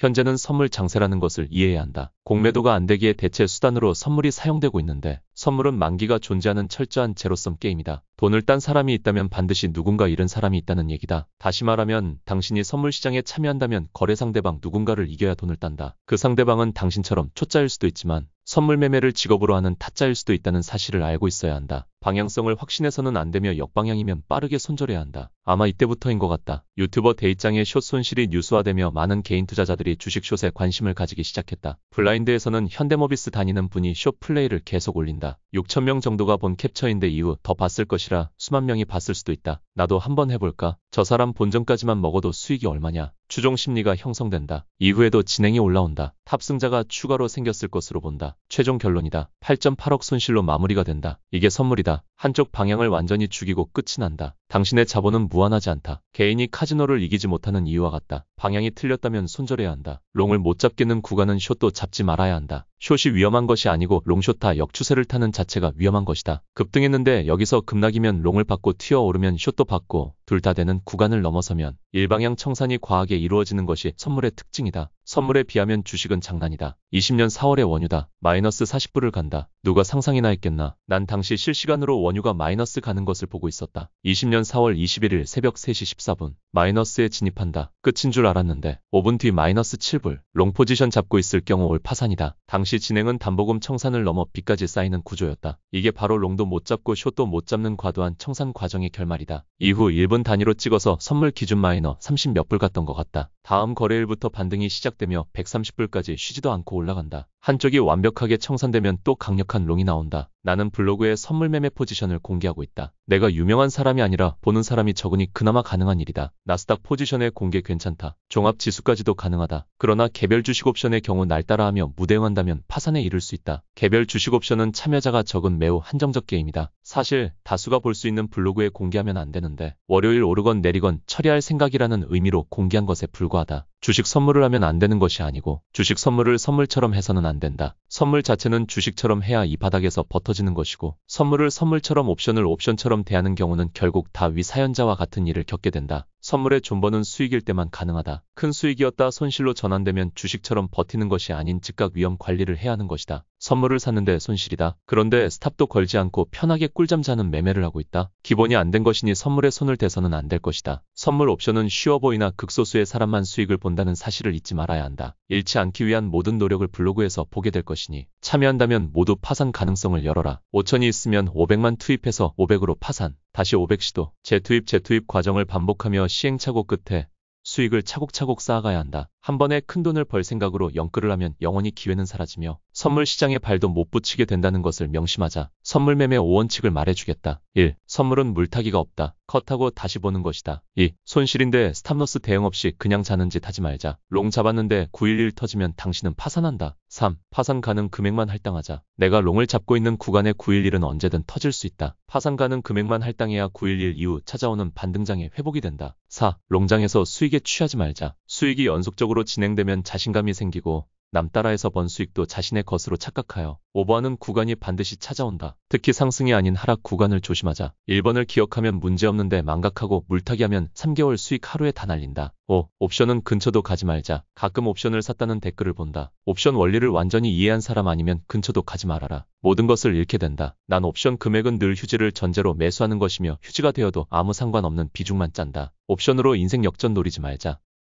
현재는 선물 장세라는 것을 이해해야 한다. 공매도가 안 되기에 대체 수단으로 선물이 사용되고 있는데 선물은 만기가 존재하는 철저한 제로섬 게임이다. 돈을 딴 사람이 있다면 반드시 누군가 잃은 사람이 있다는 얘기다. 다시 말하면 당신이 선물 시장에 참여한다면 거래 상대방 누군가를 이겨야 돈을 딴다. 그 상대방은 당신처럼 초짜일 수도 있지만 선물 매매를 직업으로 하는 타짜일 수도 있다는 사실을 알고 있어야 한다. 방향성을 확신해서는 안 되며 역방향이면 빠르게 손절해야 한다. 아마 이때부터인 것 같다. 유튜버 데이짱의 숏 손실이 뉴스화되며 많은 개인 투자자들이 주식 숏에 관심을 가지기 시작했다. 블라인드에서는 현대모비스 다니는 분이 숏 플레이를 계속 올린다. 6,000명 정도가 본 캡처인데 이후 더 봤을 것이라 수만 명이 봤을 수도 있다. 나도 한번 해볼까? 저 사람 본전까지만 먹어도 수익이 얼마냐? 추종 심리가 형성된다. 이후에도 진행이 올라온다. 탑승자가 추가로 생겼을 것으로 본다. 최종 결론이다. 8.8억 손실로 마무리가 된다. 이게 선물이다. 한쪽 방향을 완전히 죽이고 끝이 난다. 당신의 자본은 무한하지 않다. 개인이 카지노를 이기지 못하는 이유와 같다. 방향이 틀렸다면 손절해야 한다. 롱을 못 잡겠는 구간은 숏도 잡지 말아야 한다. 숏이 위험한 것이 아니고 롱숏타 역추세를 타는 자체가 위험한 것이다. 급등했는데 여기서 급락이면 롱을 받고 튀어오르면 숏도 받고 둘 다 되는 구간을 넘어서면 일방향 청산이 과하게 이루어지는 것이 선물의 특징이다. 선물에 비하면 주식은 장난이다. 20년 4월에 원유다. 마이너스 40불을 간다. 누가 상상이나 했겠나. 난 당시 실시간으로 원유가 마이너스 가는 것을 보고 있었다. 20년 4월 21일 새벽 3시 14분. 마이너스에 진입한다. 끝인 줄 알았는데 5분 뒤 마이너스 7불. 롱 포지션 잡고 있을 경우 올 파산이다. 당시 진행은 담보금 청산을 넘어 빚까지 쌓이는 구조였다. 이게 바로 롱도 못 잡고 숏도 못 잡는 과도한 청산 과정의 결말이다. 이후 1분 단위로 찍어서 선물 기준 마이너 30 몇 불 갔던 것 같다. 다음 거래일부터 반등이 시작되며 130불까지 쉬지도 않고 올라간다. 한쪽이 완벽하게 청산되면 또 강력한 롱이 나온다. 나는 블로그에 선물 매매 포지션을 공개하고 있다. 내가 유명한 사람이 아니라 보는 사람이 적으니 그나마 가능한 일이다. 나스닥 포지션의 공개 괜찮다. 종합 지수까지도 가능하다. 그러나 개별 주식 옵션의 경우 날 따라하며 무대응한다면 파산에 이를 수 있다. 개별 주식 옵션은 참여자가 적은 매우 한정적 게임이다. 사실 다수가 볼 수 있는 블로그에 공개하면 안 되는데 월요일 오르건 내리건 처리할 생각이라는 의미로 공개한 것에 불과하다. 주식 선물을 하면 안 되는 것이 아니고 주식 선물을 선물처럼 해서는 안 된다. 선물 자체는 주식처럼 해야 이 바닥에서 버텨지는 것이고 선물을 선물처럼 옵션을 옵션처럼 대하는 경우는 결국 다 위 사연자와 같은 일을 겪게 된다. 선물의 존버는 수익일 때만 가능하다. 큰 수익이었다 손실로 전환되면 주식처럼 버티는 것이 아닌 즉각 위험 관리를 해야 하는 것이다. 선물을 샀는데 손실이다. 그런데 스탑도 걸지 않고 편하게 꿀잠 자는 매매를 하고 있다. 기본이 안 된 것이니 선물에 손을 대서는 안 될 것이다. 선물 옵션은 쉬워 보이나 극소수의 사람만 수익을 본다는 사실을 잊지 말아야 한다. 잃지 않기 위한 모든 노력을 블로그에서 보게 될 것이니 참여한다면 모두 파산 가능성을 열어라. 5천이 있으면 500만 투입해서 500으로 파산. 다시 500 시도. 재투입 과정을 반복하며 시행착오 끝에 수익을 차곡차곡 쌓아가야 한다. 한 번에 큰돈을 벌 생각으로 영끌을 하면 영원히 기회는 사라지며 선물 시장에 발도 못 붙이게 된다는 것을 명심하자. 선물 매매 5원칙을 말해주겠다. 1. 선물은 물타기가 없다. 컷하고 다시 보는 것이다. 2. 손실인데 스탑로스 대응 없이 그냥 자는 짓 하지 말자. 롱 잡았는데 911 터지면 당신은 파산한다. 3. 파산 가능 금액만 할당하자. 내가 롱을 잡고 있는 구간의 911은 언제든 터질 수 있다. 파산 가능 금액만 할당해야 911 이후 찾아오는 반등장에 회복이 된다. 4. 롱장에서 수익에 취하지 말자. 수익이 연속적으로 진행되면 자신감이 생기고 남 따라해서 번 수익도 자신의 것으로 착각하여 오버하는 구간이 반드시 찾아온다. 특히 상승이 아닌 하락 구간을 조심하자. 1번을 기억하면 문제없는데 망각하고 물타기하면 3개월 수익 하루에 다 날린다. 5. 옵션은 근처도 가지 말자. 가끔 옵션을 샀다는 댓글을 본다. 옵션 원리를 완전히 이해한 사람 아니면 근처도 가지 말아라. 모든 것을 잃게 된다. 난 옵션 금액은 늘 휴지를 전제로 매수하는 것이며 휴지가 되어도 아무 상관없는 비중만 짠다. 옵션으로 인생 역전 노리지 말자.